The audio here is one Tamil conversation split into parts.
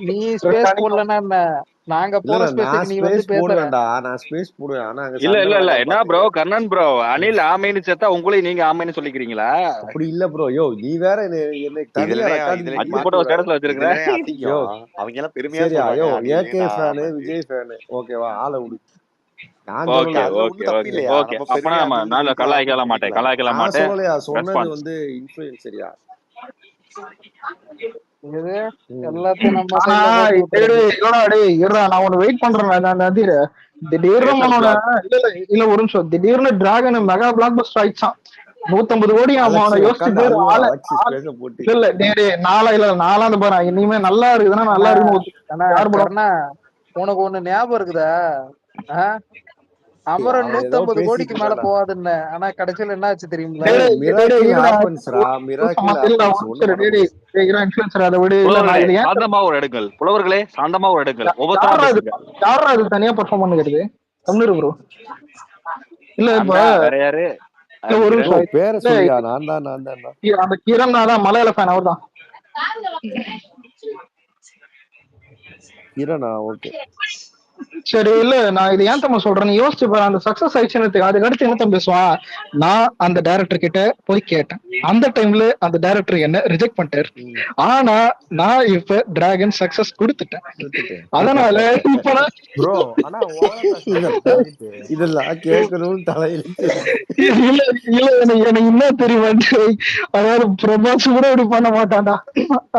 நீ ஸ்பேஸ் போடலன்னா என்ன? நாங்க போற ஸ்பேஸுக்கு நீ வந்து ஸ்பேஸ் பேசுற. போடுவேன்டா, நான் ஸ்பேஸ் போடுவேன். ஆனா அங்க இல்ல சண்டை இல்ல இல்ல வேணாம் என்ன ப்ரோ பாத்துக்க. கர்ணன் ப்ரோ, அனில் ஆமைன்னு சேர்த்தா உங்களையும் நீங்க ஆமைன்னு சொல்லிக்கிறீங்களா? அப்படி இல்ல ப்ரோ. யோ நீ வேற என்ன தனியா ரெக்கார்டிங் அஞ்சு போட்டோ ஸ்டேட்டஸ்ல வச்சிருக்கிறேன். யோ அவங்க எல்லாம் பெருமையா சரியா? யோ சொல்றாங்க ஏகே ஃபேனு, விஜய் ஃபேனு, ஓகேவா? ஆளை விடு. நான் ஓகே சொல்லல. அதுல ஓகே ஒண்ணும் தப்பு ஓகே இல்லையா? ஓகே நம்ம அப்பனா பெருமையா நம்ம அது நான் கலாய்க்கல மாட்டேன், கலாய்க்கல நான் மாட்டேன். சொல்லலையா, சொன்னது ரெஸ்பான்ஸ். வந்து இன்ஃபுளுன்சரியா? இது எல்லாத்தையும் நம்ம ஆனா சைடுல போட்டு விட்டுறது. இல்லடா டேய் இருடா, நான் உன்னை வெயிட் பண்றேன். நதிர திடீர்னு அவனோட இல்ல ஒரு நிமிஷம், திடீர்னு டிராகன் மெகா பிளாக் பஸ்டர் ஆயிடுச்சான். 150 கோடி அவனை யோசிச்சு பேர் ஆளு. இல்ல டேய் நாலாவது பாரு, இனிமே நல்லா இருக்குதுன்னா நல்லா இருக்குன்னு யார் படம்? கர்ணா, உனக்கு ஒண்ணு ஞாபகம் இருக்குதா? அமரன் 150 கோடிக்கு மேல போவாதுன்னு, ஆனா கடைசியில என்ன ஆச்சு தெரியுங்களா? புலவர்களே சாந்தமா ஒரு எடுங்கள். யாரா அது தனியா பெர்ஃபார்ம் பண்ணுகிறது? தமிழ் ப்ரோ இல்ல இப்ப வேற யாரு? ஒரு நிமிஷம் பேரை சொல்லியா? நான் தான் அந்த கிரண் தான் மலையாள ஃபேன், அவர் தான். கிரணா? ஓகே சரி. இல்ல நான் இது ஏன் தம்மா சொல்றேன், யோசிச்சு பாரு. அந்த சக்சஸ் ஆயிடுச்சு, அதுக்கு அடுத்து என்ன தம்பி பேசுவான்? நான் அந்த டைரக்டர் கிட்ட போய் கேட்டேன். அந்த டைம்ல அந்த டைரக்டர் என்ன ரிஜெக்ட் பண்ணிட்டாரு. ஆனா நான் இப்ப டிராகன் சக்சஸ் கொடுத்துட்டேன். அதனால இப்ப ப்ரோ ஆனா இதெல்லாம் கேட்கணும்னு தலையில இல்ல எனக்கு என்ன தெரியுமா, அதாவது பிரபாஸ் கூட இப்படி பண்ண மாட்டான்டா.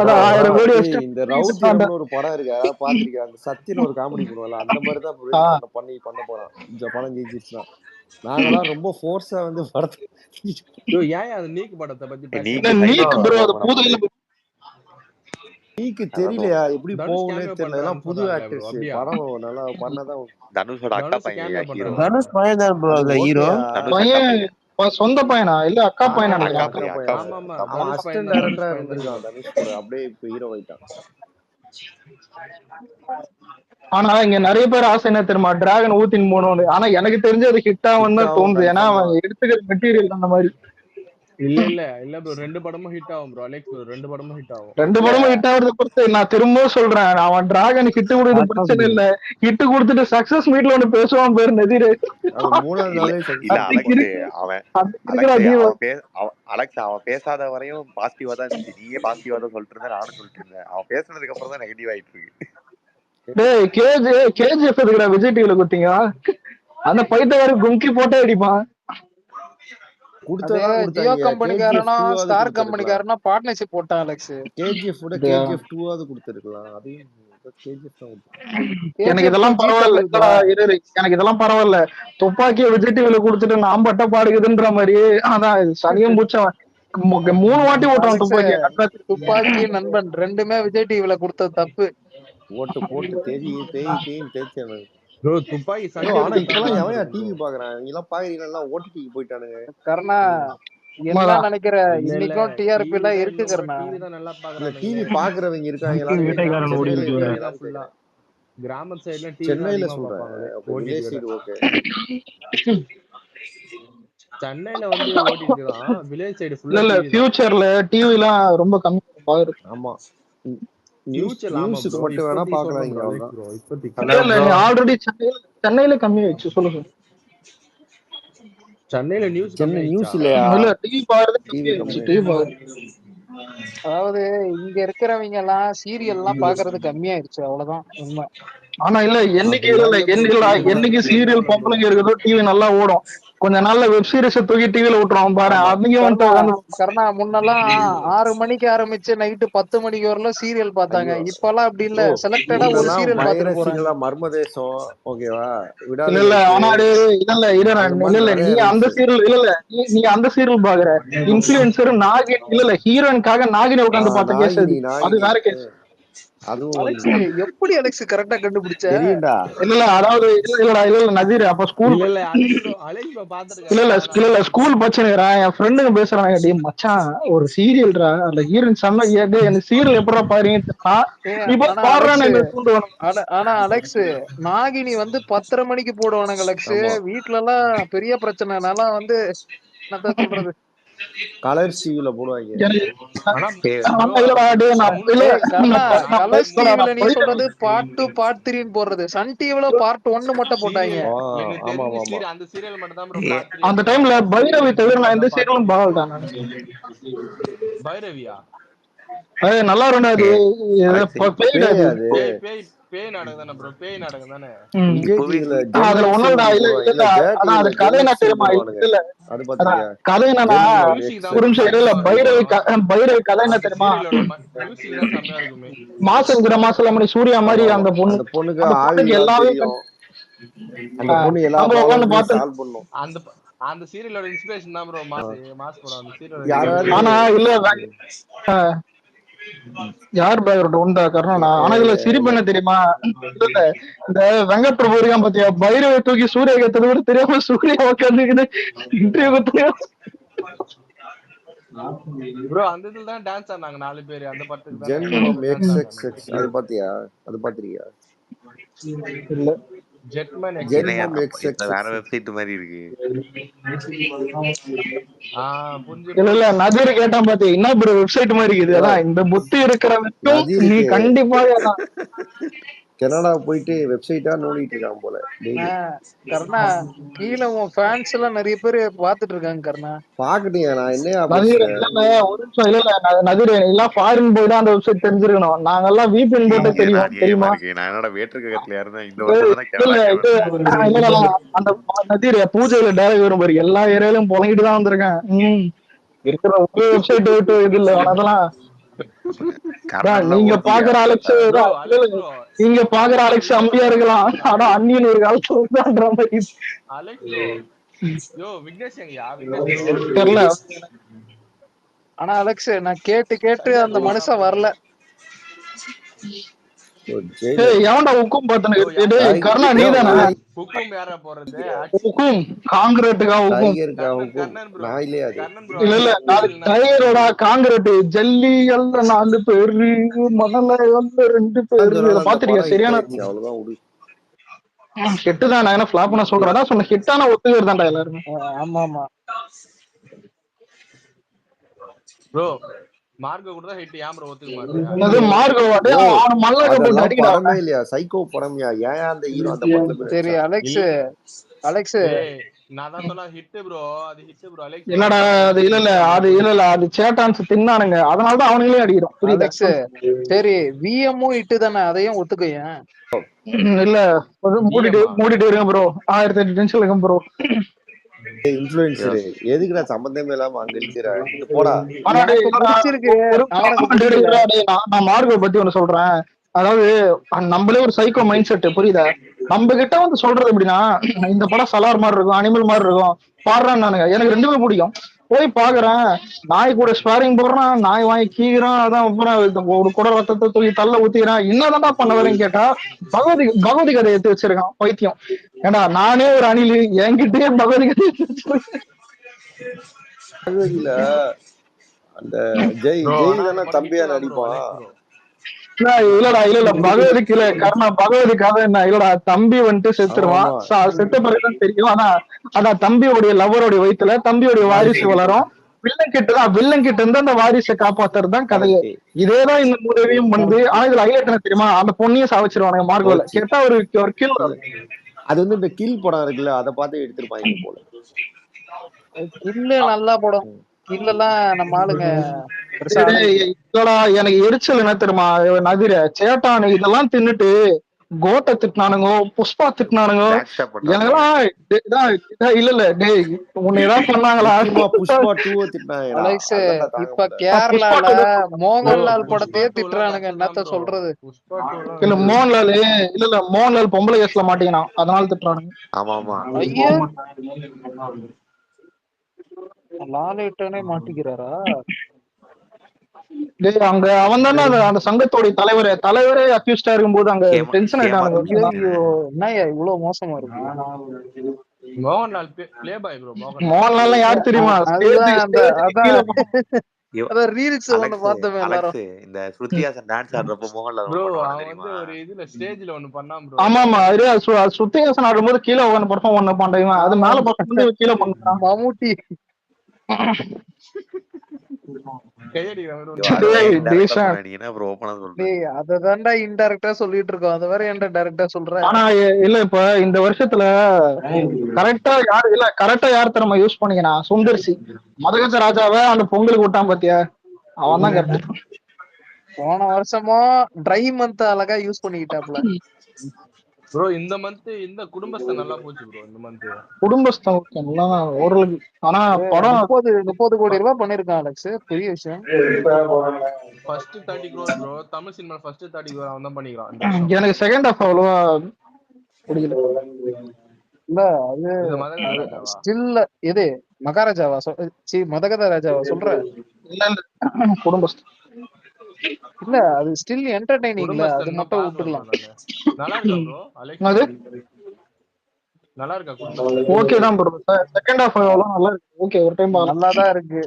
அதான் 1000 கோடி இந்த ரவுடின்னு ஒரு படம் இருக்கு, அதாவது பாத்திருக்கேன். அந்த சத்தின்னு ஒரு காமெடி பண்ணுவாங்க, அந்த மாதிரிதான் பண்ண போறான். இந்த படம் ஜெயிச்சிருச்சுன்னா நாங்கெல்லாம் ரொம்ப ஃபோர்ஸா வந்து படத்தை ஏன் அது நீக்கு படத்தை பத்தி நீக்கு தெரியலையா? எப்படி போகும்னே தெரியல. எல்லாம் புது ஆக்டர்ஸ். படம் நல்லா பண்ணதான். தனுஷோட அக்கா பையன் ஹீரோ. தனுஷ் பையன் தான் ப்ரோ அதுல ஹீரோ. சொந்த பையனா இல்ல அக்கா பையனா? அவன் அசிஸ்டன்ட் டைரக்டரா இருந்திருக்கான் தனுஷ் கூட, அப்படியே இப்ப ஹீரோ ஆயிட்டான். ஆனா இங்க நிறைய பேர் ஆசை என்ன தெரியுமா, டிராகன் ஊத்தின் போனோம்னு. ஆனா எனக்கு தெரிஞ்சு அது ஹிட் ஆகும் தான் தோணுது. ஏன்னா அவன் எடுத்துக்கிற மெட்டீரியல் அந்த மாதிரி. இல்ல ப்ரோ, 2 படமும் ஹிட் ஆகும் ப்ரோ. அலெக்ஸ் 2 படமும் ஹிட் ஆகும். 2 படமும் ஹிட் ஆகுறது பொறுத்து. நான் திரும்பவும் சொல்றேன், அவன் டிராகன் ஹிட் கொடுக்குறது பிரச்சனை இல்ல. ஹிட் கொடுத்துட்டு சக்சஸ் மீட்ல ஒண்ணு பேசுவான் பேரு நதிரு. அலெக்ஸ் அவன் பேசாத வரையும் பாசிட்டிவா தான் இருந்துச்சு. நீயே பாசிட்டிவா தான் சொல்லிட்டு இருந்த, நானும் சொல்லிட்டு இருந்தேன். அவன் பேசுனதுக்கு அப்புறம் தான் நெகட்டிவ் ஆயிட்டு இருக்கு. டேய் கேஜிஎஃப் எதுக்குடா விஜய் டிவில குத்தீங்க? அந்த பைத்தகார கும்கி போட்டே அடிப்பான். ஜியோ கம்பெனிக்காரனா ஸ்டார் கம்பெனிக்காரனா பார்ட்னர்ஷிப் போட்டான் அலெக்ஸ். கேஜிஎஃப் ஓட கேஜிஎஃப் 2 ஆவது கொடுத்திருக்கலாம். அதையும் எனக்கு இதெல்லாம் பரவாயில்ல, எனக்கு இதெல்லாம் பரவாயில்ல. துப்பாக்கிய விஜய் டிவில குடுத்துட்டு நான் பட்ட பாடுக்குதுன்ற மாதிரி. அதான் சனியும் பூச்சவன் 3 வாட்டி ஓட்டுறான் துப்பாக்கி நண்பன் ரெண்டுமே விஜய் டிவில கொடுத்தது தப்பு. போட்டு தேய்ச்சேன் ப்ரோ. துப்பாக்கி ஆனா இப்பெல்லாம் எவன் டிவி பாக்குறான்? இவங்க எல்லாம் பாக்குறீங்களா? ஓடிடிக்கு போயிட்டானுங்க. கர்ணா என்ன நினைக்கிற, இன்னைக்கும் டிஆர்பி எல்லாம் இருக்கு கர்ணா. டிவி பாக்குறவங்க இருக்காங்க கிராம சைடுல சென்னையில சொல்றேன். ஓகே சென்னையில வந்து ஓடிடி தான். வில்லேஜ் சைடு ஃபுல்லா இல்ல ஃபியூச்சர்ல டிவி எல்லாம் ரொம்ப கம்மி பாக்குறது. ஆமா நியூஸ்க்கு மட்டும் வேணா பாக்குறாங்க. ஆல்ரெடி சென்னையில கம்மி ஆயிடுச்சு. சொல்லுங்க. சென்னையில நியூஸ் இல்லையா? இல்ல டிவி பாக்குறது கம்மி ஆயிடுச்சு. டிவி பாக்குறது அதாவது இங்க இருக்கிறவங்க எல்லாம் சீரியல் எல்லாம் பாக்குறது கம்மியாயிருச்சு, அவ்வளவுதான் உண்மை. ஆனா இல்ல என்னைக்கு சீரியல் பொம்பளைங்க இருக்குதோ டிவி நல்லா ஓடும். கொஞ்ச நாள்ல வெப் சீரிஸ் தூக்கி டிவில விட்டுருவான் பாரு. அவங்க கர்ணா முன்னெல்லாம் 6 மணிக்கு ஆரம்பிச்சு நைட்டு 10 மணிக்கு வரலாம் சீரியல் பார்த்தாங்க. இப்பெல்லாம் அப்படி இல்ல, செலக்டடா ஒரு சீரியல் பார்த்துட்டு போறாங்க. மர்மதேசம் ஓகேவா? இல்ல ஆனா இல்ல நீ அந்த சீரியல் நீ அந்த சீரியல் பாக்குற. இன்ஃபுளுசர் நாகினி இல்ல ஹீரோயினுக்காக நாகினி உட்காந்து பார்த்த கேஸ் அது வேற கேஸ். எப்படி அலெக்ஸ் கரெக்டா கண்டுபிடிச்ச? இல்ல அதாவது இல்ல நதீர் அப்ப ஸ்கூல் இல்ல ஸ்கூல் பச்சுனுக்குறேன். என் ஃப்ரெண்டுங்க பேசுறாங்க, டே மச்சான் ஒரு சீரியல்ரா அந்த ஹீரோயின் செம்ம எனக்கு சீரியல் எப்படா பாருங்க. ஆனா அலெக்ஸ் நாகினி வந்து 10:30 மணிக்கு போடுவானுங்க அலெக்ஸ். வீட்டுல எல்லாம் பெரிய பிரச்சனைனால வந்து என்னத்த சொல்றது. கலர்ஸ் டிவில போடுவாங்க. ஆனா இல்லடா டேய் நான் இல்ல டேய் கர்ணா, நான் கலர்ஸ் முன்னாடி டிவில நீ சொல்றது பார்ட் 2 பார்ட் 3ன்னு போடுறது. சன் டிவில பார்ட் 1 மட்டும் போட்டாங்க. எனக்கு ஆமா தெரிஞ்சு ஆமா அந்த சீரியல் மட்டும் தான் ப்ரோ ஏ, பார்ட் 3 அந்த டைம்ல பைரவி தவிர நான் எந்த சீரியலும் பார்க்கலடா நான். பைரவியா நல்லா இருந்தா அது அலெக்ஸ் பேய்டா பேய் அது. அது. பேய் நாடகம் தானே ப்ரோ, பேய் நாடகம் தானே. விஜய் இப்பவே டிவில அதுல ஒண்ணுடா இல்ல இல்ல அதான் அது கதை என்ன தெரியுமா இல்ல அது அதான் பாத்தீங்க. கதை என்னன்னா ஒரு நிமிஷம் இல்ல பைரவி பைரவி கதை என்ன தெரியுமா மியூசிக் தான் செம்மையா இருக்குமே. மாசங்கிற மாசம் மணி சூர்யா மாதிரி அந்த பொண்ணு அந்த பொண்ணுக்கு அந்த பொண்ணுக்கு ஆவிலாம் எல்லாமே தெரியும். அந்த பொண்ணு எல்லா நம்ம உட்காந்து ப்ராப்ளத்தையும் பார்த்து சால்வ் பண்ணும். அந்த சீரியலோட இன்ஸ்பிரேஷன் தான் ப்ரோ மாஸ் படம். அந்த சீரியல் யாராவது ஆனா இல்ல யார் பேக்ரவுண்ட் உண்டா கர்ணனா ஆனா இதுல சிரிப்பு என்ன தெரியுமா இல்ல இந்த வெங்கட் பிரபு இருக்கான் பாத்தியா பைரவை தூக்கி சூர்யா கேத்தது கூட தெரியாம சூர்யா உட்காந்துக்கிட்டு இன்டர்வியூ கொடுத்து ப்ரோ அந்த இதுல தான் டான்ஸ் ஆனாங்க 4 பேர் அந்த படத்துக்கு தான். ஜென்மம் XXX அது பாத்தியா? அது பாத்திரியா? இல்ல ஜெட்மேன் ஜென்மம் இது வேற XXX. வெப்சைட் மாதிரி இருக்கு. புரிஞ்சு இல்ல நதிர் கேட்டான் பாத்தியா என்ன ப்ரோ வெப்சைட் மாதிரி இருக்குது அதான் இந்த புத்தி இருக்கிற வரைக்கும் நீ நதிருக்கு கண்டிப்பா அதான் கனடா போயிட்டு வெப்சைட்டா நோண்டிட்டு இருக்கான் போல டெய்லி. கர்ணா கீழ உன் ஃபேன்ஸ் எல்லாம் நிறைய பேர் பாத்துட்டு இருக்காங்க கர்ணா. பாக்கட்டியா நான் என்னையா நதிர் பேசுறேன்? இல்ல ஒரு நிமிஷம் இல்ல நதிர் எல்லாம் ஃபாரின் போய் தான் அந்த வெப்சைட் தெரிஞ்சிருக்கணும் நாங்கெல்லாம் VPN போட்டு இங்க தெரியும் நான் தெரியுமா இருக்கு. நான் என்னோட வேற்றுக்கத்துல இருந்தேன். இந்த வருஷம் தானே கேரளா இல்ல அந்த நதிர் பூஜையில டேரக்ட் வரும் பாரு எல்லா ஏரியாலையும் புலங்கிட்டு தான் வந்திருக்கேன் இருக்கிற ஒரு வெப்சைட் விட்டு இது இல்ல அதெல்லாம் நீங்க பாக்குற அலெக்ஸ் நீங்க பாக்குற அலெக்ஸ் அம்பியா இருக்கலாம் ஆனா அன்னியன் ஒரு காலத்துல மாதிரி தெரியல. ஆனா அலெக்ஸ் நான் கேட்டு அந்த மனுஷன் வரல. எவன்டா உக்கும் பாத்தனு கர்ணா நீதானே உக்கும் காங்கிரட்டுக்கா உக்கும் நான் இல்லையா அது? இல்ல டைகரோட காங்கிரட் ஜல்லி எல்லாம் 4 பேரு மணல எல்லாம் 2 பேரு பாத்திரியா சரியான அவ்வளவுதான் விடு. ஹிட்டுதான் நான் என்ன ஃபிளாப் பண்ண சொல்றேன் சொன்ன ஹிட்டான ஒத்துக்கிறது தான்டா எல்லாருமே. ஆமா ஆமா ப்ரோ மார்கோ கூட தான் ஹிட் ஏன் ப்ரோ ஒத்துக்க மாட்டீங்க? அது மார்கோ வாடே அவன மல்லக போட்டு அடிக்குடா. படமே இல்லையா சைக்கோ படம்யா ஏன் அந்த ஹீரோ அந்த படத்துல சரி அலெக்ஸ் நான் தான் சொன்னா ஹிட் ப்ரோ அது ஹிட் ப்ரோ அலெக்ஸ் இல்லடா அது இல்ல அது சேட்டான்ஸ் தின்னானுங்க அதனால தான் அவங்களே அடிக்கிறோம் புரியுதா? அலெக்ஸ் சரி விஎம்மும் இட்டு தானே அதையும் ஒத்துக்கையா? இல்ல மூடிட்டு இருங்க ப்ரோ 1008 டென்ஷன் இருக்கும் ப்ரோ. இன்ஃப்ளூயன்சர் எதுக்குடா சம்பந்தமே இல்லாம அங்க இருக்கிற போடா. நான் மார்கோ பத்தி ஒண்ணு சொல்றேன். அதாவது நம்மளே ஒரு சைக்கோ மைண்ட் செட் புரியுதா? நம்ம கிட்ட வந்து சொல்றது எப்படின்னா இந்த படம் சலார் மாதிரி இருக்கும் அனிமல் மாதிரி இருக்கும் பாடுறான்னு நானுங்க எனக்கு 2மே பிடிக்கும் போய் பாக்குறேன் நாய் கூட ஸ்பாரிங் போடுறான் நாய் வாங்கி கீறான் அதான் அப்புறம் ஒரு குட ரத்தத்தை தூக்கி தள்ள ஊத்திக்கிறான் என்னதான் பண்ண வரேன்னு கேட்டா பகவதி கதை எடுத்து வச்சிருக்கான் பைத்தியம். ஏண்டா நானே ஒரு அணிலு என்கிட்டயே பகவதி கதை எடுத்து வச்சிருக்கேன். அந்த ஜெய் தானே தம்பியா நடிப்பான். இல்ல பகவதிக்கு இல்ல கர்ணா பகவதி கதை என்ன இல்லடா தம்பி வந்துட்டு செத்துருவான் செத்த பிறகுதான் தெரியும். ஆனா அதான் தம்பியோடைய லவருடைய வயித்துல தம்பியோடைய வாரிசு வளரும் வில்லன் கிட்ட இருந்து அந்த வாரிசை காப்பாத்துறது தான் கதையே. இதேதான் இந்த மூவியும் வந்து ஆனா இதுல ஹைலைட் என்ன தெரியுமா அந்த பொண்ணையும் சாவச்சிருவானுங்க மார்கோல கேட்டா ஒரு கில் அது வந்து இந்த கில் படம் இருக்குல்ல அதை பார்த்து எடுத்திருப்பாங்க போல. கில்லு நல்ல படம் கில்லெல்லாம் நம்ம ஆளுங்க எனக்கு எரிச்சல் என்ன தெரியுமா நதிர சேட்டானு இதெல்லாம் தின்னுட்டு கோட்டை திட்டினானுங்க புஷ்பா திட்டினானுங்க எனக்கெல்லாம் இல்ல டேய் உன்னை ஏதாவது பண்ணாங்களா? இப்ப கேரளால மோகன்லால் படத்தையே திட்டுறானுங்க என்னத்த சொல்றது? இல்ல மோகன்லால் பொம்பளை கேஸ்ல மாட்டீங்கன்னான் அதனால திட்டுறானுங்க. ஐயோ லாலேட்டனே மாட்டிக்கிறாரா? அங்க அவன் தானே அந்த சங்கத்தோட தலைவரே அக்யூஸ்டா இருக்கும்போது அங்க டென்ஷன் ஆயிட்டானுங்க. என்னய்யா இவ்வளவு மோசமா இருக்கு? மோகன்லால் யார் தெரியுமா? ரீல்ஸ் ஒன்னு பார்த்தோமே எல்லாரும் இந்த ஸ்ருதிஹாசன் டான்ஸ் ஆடுறப்ப மோகன்லால் ஒரு இதுல ஸ்டேஜ்ல ஒன்னு பண்ணாம் ப்ரோ. ஆமா ஸ்ருதிஹாசன் ஆடும்போது கீழே உட்கார்ந்து பர்ஃபார்ம் பண்ண பண்றீங்க அது மேல பர்ஃபார்ம் கீழே பண்றான் மம்முட்டி கையடிக்கிற மாதிரி ஐயோ, ஒண்ணு அதை டேய் இன்டெரக்டா தீஷா, சொன்னேன். நீ என்ன ப்ரோ ஓப்பனா சொல்ற? டேய் அததான்டா இன்டைரக்டா சொல்லிட்டு இருக்கோம். அது வேற ஏன்டா டைரக்டா சொல்ற? ஆனா இல்ல இப்ப இந்த வருஷத்துல கரெக்டா யார் தெரியுமா யூஸ் பண்ணீங்கன்னா சுந்தர்சி மதகஜ ராஜாவை அந்த பொங்கலுக்கு விட்டான் பாத்தியா, அவன் தான் கரெக்ட். போன வருஷமும் ட்ரை மந்த் அழகா யூஸ் பண்ணிக்கிட்டாப்ல. ப்ரோ. இந்த மந்த் இந்த குடும்பஸ்தன் நல்லா போச்சு ப்ரோ. இந்த மந்த் குடும்பஸ்தம் okay, நல்லா ஓரளவுக்கு. ஆனா படம் 30 கோடி ரூபாய் பண்ணிருக்கான் அலெக்ஸ், பெரிய விஷயம். First 30 crore bro. Tamil cinema first 30 crore அவன் தான் பண்ணிக்கிறான் இந்த வருஷம். எனக்கு செகண்ட் ஹாஃப் அவ்வளவா பிடிக்கல. இல்ல அது இது மதகத ராஜாவா? ஸ்டில் எது மகாராஜாவா மதகத ராஜாவா சொல்ற? இல்ல இல்ல குடும்பஸ்தம். இல்ல அது ஸ்டில் என்டர்டைனிங்ல, அது குடும்பஸ்தன் மட்டும் பாக்கல ப்ரோ விட்டுக்கலாம். நானு. நல்லா இருக்கா ப்ரோ அலெக்ஸ்? அது நல்லா இருக்கா குடும்பஸ்தன்? ஓகே தான் ப்ரோ. செகண்ட் ஹாஃப் அவ்வளவு நல்லா இருக்கு. ஓகே ஒரு டைம் பார்க்கலாம். நல்லாதான் இருக்கு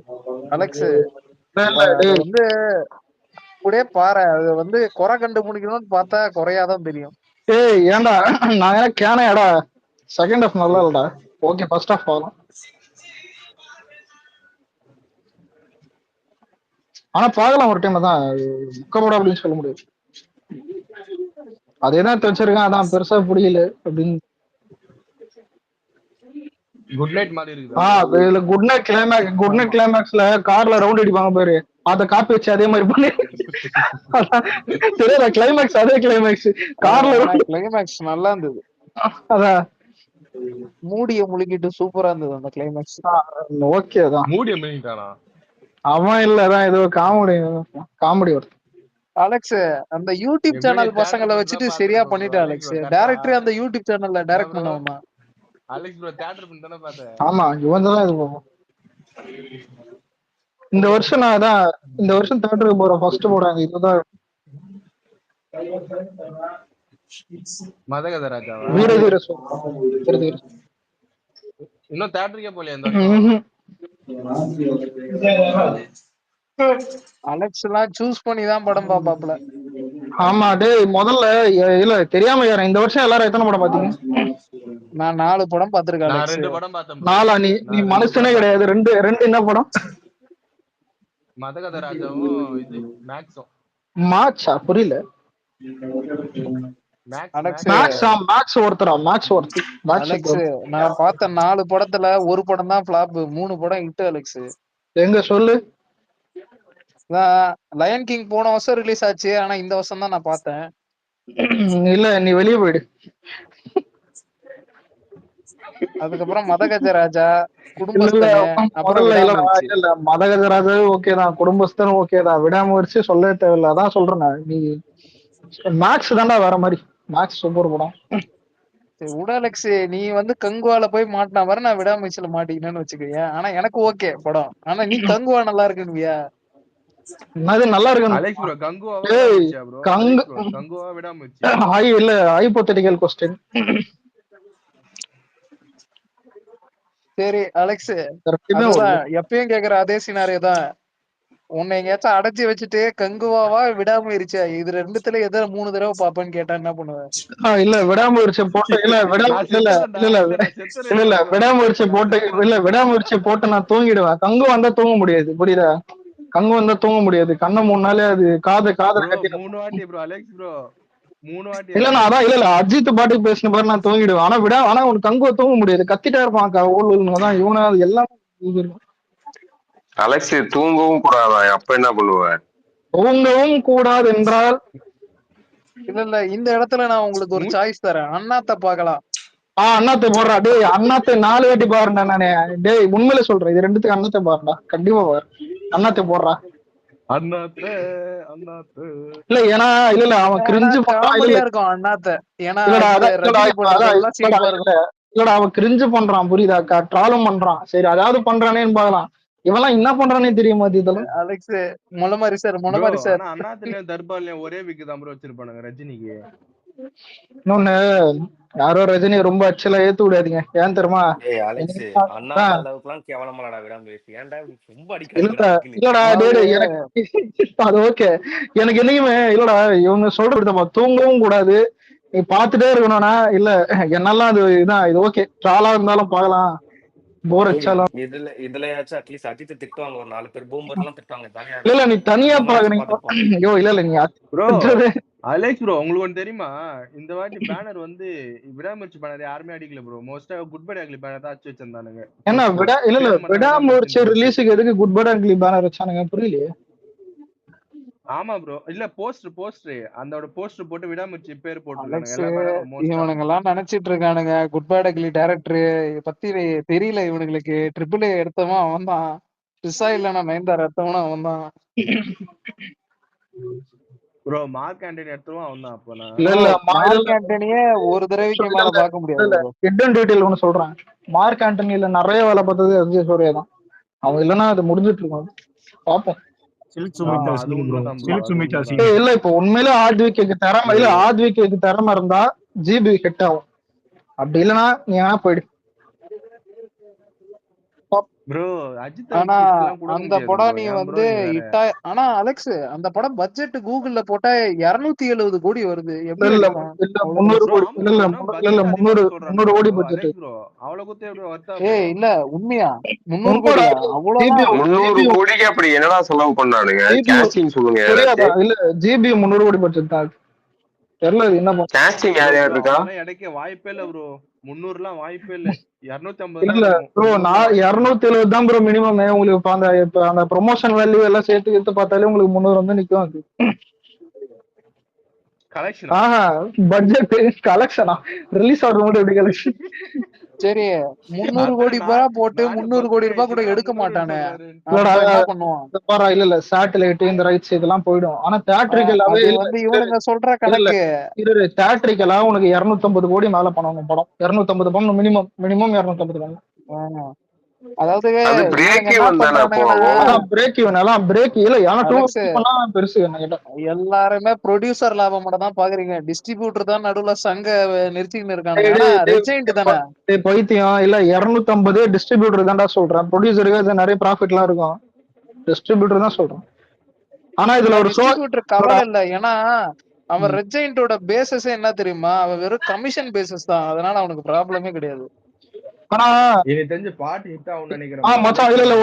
அலெக்ஸ். இல்ல அது டேய், வந்து அப்படியே பாரு, அது வந்து குறை கண்டுபிடிக்கணும்னு பார்த்தா குறையாதான் தெரியும். ஏய் ஏன்டா நான் ஏன்னா கேனையாடா. செகண்ட் ஹாஃப் நல்லா இல்லடா. ஓகே ஃபர்ஸ்ட் ஹாஃப் பார்க்கலாம். ஆனா பார்க்கலாம் ஒரு டைம் தான், முக்கப்படம் அப்படின்னு சொல்ல முடியாது. அதே தான் வச்சிருக்கேன், அதான் பெருசா புரியல அப்படின்னு. குட் நைட் மாதிரி இருக்குது. இதுல குட் நைட் கிளைமேக்ஸ்ல கார்ல ரவுண்ட் அடிப்பாங்க பாரு, அத காப்பி வச்சு அதே மாதிரி பண்ணி தெரியல. கிளைமேக்ஸ் அதே கிளைமேக்ஸ் கார்ல கிளைமேக்ஸ் நல்லா இருந்தது. அதான் மூடிய முழுகிட்டு சூப்பரா இருந்தது அந்த கிளைமேக்ஸ். ஓகே தான். மூடிய மினிட்டானா? அவன் இல்லதான் ஏதோ காமெடி வருது. அலெக்ஸ் அந்த யூடியூப் சேனல் பசங்களை வச்சுட்டு சரியா பண்ணிட்டு அலெக்ஸ். டைரக்டர் அந்த யூடியூப் சேனல்ல டைரக்ட் பண்ணுவாமா? அலெக்ஸ் ப்ரோ தியேட்டர் பின் தான பார்த்தேன். ஆமா இவன் தான் இது போகும். இந்த வருஷம் நான் அதான் இந்த வருஷம் தியேட்டருக்கு போறேன். ஃபர்ஸ்ட் போறாங்க இதுதான் மதகத ராஜாவா? வீரதீர இன்னும் தியேட்டருக்கே போலையா இந்த வருஷம்? அலெக்ஸ் எல்லாம் சூஸ் பண்ணி தான் படம் பாப்பாப்ல. ஆமா டேய் முதல்ல இல்ல தெரியாம யாரா இந்த வருஷம் எல்லாரும் எத்தனை படம் பாத்தீங்க? நான் 4 படம் பாத்திருக்கேன் நான் அலெக்ஸ். 2 படம் பார்த்தேன். நாலா? நீ மனுஷனே கிடையாது. ரெண்டு என்ன படம்? மதகத ராஜாவும் இது மேக்ஸும். மார்ச்சா? புரியல. மேக்ஸ் ஒருத்தரா? அலெக்ஸ் நான் பார்த்த 4 படத்துல ஒரு படம் தான் ஃபிளாப், 3 படம் ஹிட் அலெக்ஸ். எங்க சொல்லு. லயன் கிங் போன வருஷம் ரிலீஸ் ஆச்சு, ஆனா இந்த வருஷம் தான் நான் பார்த்தேன். இல்ல நீ வெளியே போயிடு. அதுக்கப்புறம் மதகஜ ராஜா, மதகஜ ராஜா ஓகே தான், குடும்பஸ்தனும் ஓகே தான், விடாமுயற்சி சொல்லவே தேவையில்ல. அதான் சொல்றேன் நீ மேக்ஸ் தான்டா வேற மாதிரி. மேக்ஸ் சூப்பர் படம். உடலெக்ஸ் நீ வந்து கங்குவால போய் மாட்டினா வர, நான் விடாமுயற்சியில மாட்டிக்கினேன்னு வச்சுக்கோங்க. ஆனா எனக்கு ஓகே படம். ஆனா நீ கங்குவா நல்லா இருக்குன்னுவியா? அது நல்லா இருக்கு அலெக்ஸ் ப்ரோ. கங்குவா விடாமுயற்சி. இல்ல ஹைபோதெட்டிக்கல் क्वेश्चन. சரி அலெக்ஸ், எப்பயும் கேக்குற அதே சினாரியோ தான். உன்னை எங்கேயாச்சும் அடைச்சி வச்சுட்டு கங்குவாவா விடாமுயற்சியா இது ரெண்டுத்துல எதை 3 தடவை பாப்பேன்னு கேட்டா என்ன பண்ணுவேன்? இல்ல விடாமுயற்சி போட்டு விடாமுயற்சி போட்டு நான் தூங்கிடுவேன். கங்கு வந்தா தூங்க முடியாது, புரியுதா? கங்கு வந்தா தூங்க முடியாது. கண்ணை 3 நாளே அது காதை கட்டி 3 வாட்டி ப்ரோ. அலெக்ஸ் ப்ரோ 3 வாட்டி. இல்ல நான் அதான் இல்ல அஜித் பாட்டுக்கு பேசின பாரு நான் தூங்கிடுவேன். ஆனா உனக்கு கங்குவ தூங்க முடியாது, கத்திட்டா இருப்பான். தான் இவனா அது எல்லாம். அலெக்ஸ் தூங்கவும் கூடாதா? அப்ப என்ன பண்ணுவ? தூங்கவும் கூடாது என்றால் இல்ல இந்த இடத்துல நான் உங்களுக்கு ஒரு சாய்ஸ் தரேன். அண்ணாத்த பாக்கலாம். அண்ணாத்தை போடுறா. டேய் அண்ணாத்தை 4 வாட்டி பாருண்டா நானே. டேய் உண்மையில சொல்றேன், இது ரெண்டுத்துக்கு அண்ணாத்தை பாருடா, கண்டிப்பா பாரு. அண்ணாத்தை போடுறா. இல்ல ஏன்னா இல்ல அவன் கிரிஞ்சு இருக்கும் அண்ணாத்த. ஏன்னா இல்லடா அவன் கிரிஞ்சு பண்றான், புரியுதா? ட்ராலும் பண்றான். சரி அதாவது பண்றானேன்னு பாக்கலாம். இவெல்லாம் என்ன பண்றானே தெரியுமா? இதெல்லாம் அலெக்ஸ் முளமாரி சார் அண்ணாத்துலயும் தர்பார்லயும் ஒரே விக்கு தான் ப்ரோ வச்சிருப்பானுங்க ரஜினிக்கு. இன்னொன்னு யாரோ ரஜினி ரொம்ப அச்சலா ஏத்து விடாதீங்க. ஏன் தெரியுமா? இல்லடா அது ஓகே. எனக்கு என்னைக்குமே இல்லடா இவங்க சொல்றது தூங்கவும் கூடாது, நீ பாத்துட்டே இருக்கணும்னா இல்ல என்னெல்லாம் அது இதான் இது ஓகே. ட்ராலா இருந்தாலும் பார்க்கலாம், போர் அடிச்சாலும் இதுலயாச்சும் அட்லீஸ்ட் அஜித் திட்டுவாங்க, ஒரு 4 பேர் பூம்பர்லாம் திட்டுவாங்க, ஜாலியா இல்ல இருக்கும். நீ தனியா அந்த மாதிரியாச்சும் பாக்குறீங்க. பாத்துருப்போம். ஐயோ இல்ல நீ ப்ரோ அலெக்ஸ் ப்ரோ, உங்களுக்கு ஒன்று தெரியுமா? இந்த வாட்டி பேனர் வந்து விடாமுயற்சி பேனர் யாருமே அடிக்கல ப்ரோ. மோஸ்டா குட் பை அக்லி பேனர் தான் அடிச்சு வச்சிருந்தானுங்க. ஏன்னா விடாமுயற்சி ரிலீஸுக்கு எதுக்கு குட் பை அக்லி பேனர் வச்சானுங்க புரியலையே. ஆமா ப்ரோ, இல்ல போஸ்டர் அந்த போஸ்டர் போட்டு விடாமுயற்சி பேர் அலெக்ஸ் போட்டுருக்காங்க. இவனுங்க எல்லாம் நினைச்சிட்டு இருக்கானுங்க குட் பேட் அக்லி டைரக்டர் பத்தி தெரியல இவனுங்களுக்கு. ட்ரிபிள் எடுத்தவன் அவன் தான், பிசா இல்லனா நயன்தாரா எடுத்தவனும் அவன் தான். ப்ரோ மார்க் ஆண்டனி எடுத்தவன் அவன் தான். அப்ப நான் இல்ல மார்க் ஆண்டனியே ஒரு தடவைக்கு மேல பார்க்க முடியாது. ஹிடன் டீடைல் ஒன்னு சொல்றேன். மார்க் ஆண்டனில நிறைய வேலை பார்த்தது அஜய் சூர்யா தான். அவன் இல்லன்னா அது முடிஞ்சிட்டு இருக்கும். பாப்போம். இல்ல இப்ப உண்மையில ஆத்விக்கு திறமை இல்ல, ஆத்விக்கு திறமை இருந்தா ஜிபி ஹிட் ஆகும். அப்படி இல்லைன்னா நீ வேணா போயிடு. ப்ரோ அஜித் ஆனா அந்த படம் நீ வந்து இட்டா. ஆனா அலெக்ஸ் அந்த படம் பட்ஜெட் கூகுள்ல போட்டா 270 கோடி வருது. எப்படி இல்ல இருக்கும்? 300 கோடி இல்ல 300 கோடி பட்ஜெட். அவ்வளவு குத்தே எப்படி வர்த்தா? ஏய் இல்ல உண்மையா 300 கோடியா? அவ்வளவு 300 கோடிக்கு அப்படி என்னடா செலவு பண்ணானுங்க? கேஸ்டிங் சொல்லுங்க. இல்ல ஜிபி 300 கோடி பட்ஜெட் தான். தெரியல என்ன பண்ண. கேஸ்டிங் யார் யார் இருக்கா? எனக்கு வாய்ப்பே இல்ல ப்ரோ. 300லாம் வாய்ப்பே இல்ல. 250 இல்ல ப்ரோ, நான் 270 தான் ப்ரோ மினிமம். உங்களுக்கு இப்ப அந்த ப்ரொமோஷன் வேல்யூ எல்லாம் சேர்த்து பார்த்தாலே உங்களுக்கு 300 வந்து நிக்கும். அது கலெக்ஷன் பட்ஜெட் கலெக்ஷனா ரிலீஸ் ஆகுற மட்டும் எப்படி கலெக்ஷன்? சரி 300 கோடி ரூபாய் போட்டு 300 கோடி ரூபாய் கூட எடுக்க மாட்டானே. என்ன பண்ணுவான்? இல்ல சேட்டலைட் இந்த ரைட்ஸ் இதெல்லாம் போயிடும். ஆனா தியேட்டரிக்கலாவே வந்து இவனுங்க சொல்ற கணக்கு தியேட்டரிக்கலா உனக்கு 250 கோடி மேல பண்ணணும் படம். 250 படம் மினிமம் 250 படம். அதாவது பிரேக் ஈவன் எல்லாம் பிரேக் இல்ல. பெருசு எல்லாருமே ப்ரொடியூசர் லாபம் மட்டும் தான் பாக்குறீங்க. டிஸ்ட்ரிபியூட்டர் தான் நடுவுல சங்க நிறுத்தின்னு இருக்காங்க தானே. பைத்தியம் இல்ல 250 டிஸ்ட்ரிபியூட்டர் தான்டா சொல்றேன். ப்ரொடியூசருக்கு நிறைய ப்ராஃபிட் எல்லாம் இருக்கும். டிஸ்ட்ரிபியூட்டர் தான் சொல்றேன். ஆனா இதுல ஒரு டிஸ்ட்ரிபியூட்டர் கவலை இல்ல. ஏன்னா அவன் ரெஜெயின்டோட பேசஸ் என்ன தெரியுமா? அவன் வெறும் கமிஷன் பேசஸ் தான். அதனால அவனுக்கு ப்ராப்ளமே கிடையாது. ஆனா எனக்கு தெரிஞ்ச பாட்டு ஹிட் ஆகும்னு நினைக்கிறேன். மச்சான் இல்ல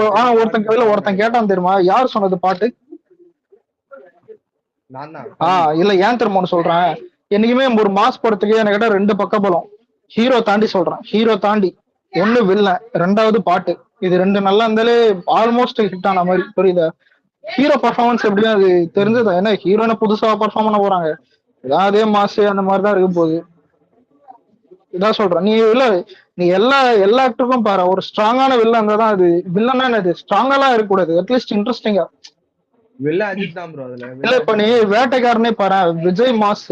ஒருத்தன் கேட்டான் தெரியுமா? யார் சொன்னது பாட்டு? இல்ல ஏன் தெரியுமா சொல்றேன். என்னைக்குமே ஒரு மாஸ் படத்துக்கு என்ன கேட்டா 2 பக்க பலம். ஹீரோ தாண்டி சொல்றேன். ஹீரோ தாண்டி 1 வில்லன் 2வது பாட்டு. இது 2 நல்லா இருந்தாலே ஆல்மோஸ்ட் ஹிட் ஆன மாதிரி. புரியுதா? ஹீரோ பர்ஃபார்மன்ஸ் எப்படியும் அது தெரிஞ்சது. ஏன்னா ஹீரோனை புதுசா பர்ஃபார்ம் பண்ண போறாங்க. அதே மாசு அந்த மாதிரிதான் இருக்க போகுது. இதான் சொல்றேன். நீ எல்லா ஆக்டருக்கும் பாரு, ஒரு ஸ்ட்ராங்கான வில்லன் இருந்தாதான் அது வில்லன்னா என்னது ஸ்ட்ராங்கெல்லாம் இருக்கக்கூடாது. அட்லீஸ்ட் இன்ட்ரெஸ்டிங்கா. இல்ல இப்ப நீ வேட்டைக்காரனே பாரு, விஜய் மாஸ்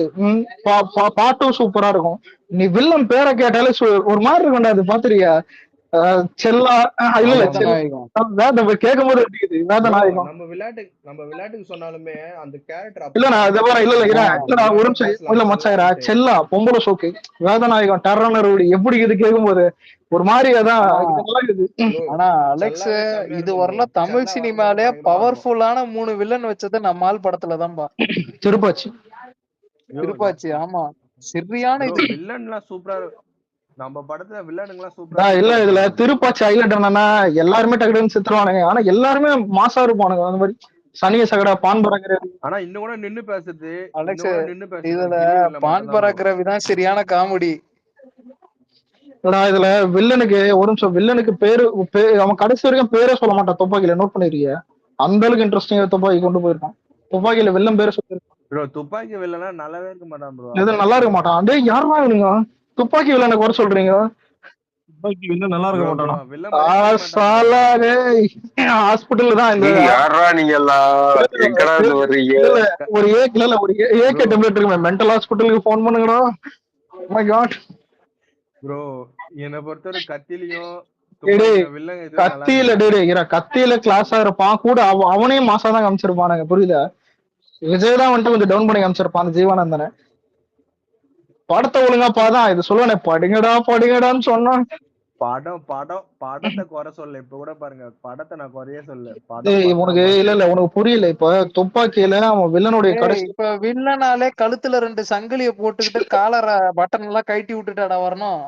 பாட்டும் சூப்பரா இருக்கும். நீ வில்லன் பேரை கேட்டாலே ஒரு மாதிரி இருக்கும்டா. அது பாத்துறியா? செல்லா இல்ல கேட்கும் போது நம்ம விளையாட்டுக்கு சொன்னாலுமே அந்த கேரக்டர் இல்ல நான் இதை பாரு. இல்ல ஒரு நிமிஷம் இல்ல மச்சாரா செல்லா பொம்பளை சோக்கு வேதநாயகம் டர்னர் எப்படி இது கேட்கும் போது ஒரு மாதிரி அதான். ஆனா அலெக்ஸ் இது வரலாம் தமிழ் சினிமாலே பவர்ஃபுல்லான 3 வில்லன் வச்சது நம்ம ஆள் படத்துலதான்பா. திருப்பாச்சி. ஆமா சரியான இது வில்லன்லாம் சூப்பரா. நம்ம படத்துல வில்லனுங்கலாம் சூப்பரா இல்ல. இதுல திருப்பாச்சி ஹைலைட் என்னன்னா எல்லாருமே டக்குனு சித்துருவானுங்க. ஆனா எல்லாருமே மாசா இருப்பானுங்க. அந்த மாதிரி சனிய சகடா பான் பராக்கிரவி. ஆனா இன்னும் கூட நின்னு பேசுறது அலெக்ஸ். இதுல பான் பராக்கிரவி தான் சரியான காமெடி. இதுல வில்லனுக்கு ஒரு நிமிஷம். வில்லனுக்கு பேரு அவன் கடைசி வரைக்கும் பேரே சொல்ல மாட்டான். துப்பாக்கியில நோட் பண்ணிருக்கிய? அந்த அளவுக்கு இன்ட்ரெஸ்டிங்கா துப்பாக்கி கொண்டு போயிருக்கான். துப்பாக்கியில வில்லன் பேரு சொல்லிருக்கான். துப்பாக்கி வில்லனா நல்லாவே இருக்க மாட்டான் ப்ரோ. இது நல்லா இருக்க மாட்டான். அதே யாருமா இவனுங்க துப்பாக்கி வில்லனை குறை சொல்றீங்க? நல்லா இருக்க மாட்டானா? ஹாஸ்பிட்டல் தான் ஒரு ஏகே டேப்லெட் இருக்கு. மென்டல் ஹாஸ்பிட்டலுக்கு போன் பண்ணுங்கடா. மை காட் ப்ரோ, என்ன பொறுத்தவரை கத்தியில கிளாஸா இருப்பான் கூட. அவனே மாசா தான் காமிச்சிருப்பானுங்க. புரியுதா? விஜய் தான் வந்துட்டு கொஞ்சம் டவுன் பண்ணி காமிச்சிருப்பான் அந்த ஜீவானந்தனை. படத்தை ஒழுங்கா பாதான் இது சொல்லுவானே படிங்கடான்னு சொன்னான். படத்தை குறை சொல்ல. இப்ப கூட பாருங்க படத்தை நான் குறைய சொல்ல. உனக்கு இல்ல உனக்கு புரியல. இப்ப துப்பாக்கியில அவன் வில்லனுடைய கடைசி இப்ப வில்லனாலே கழுத்துல 2 சங்கிலிய போட்டுக்கிட்டு காலர பட்டன் எல்லாம் கழட்டி விட்டுட்டாடா வரணும்.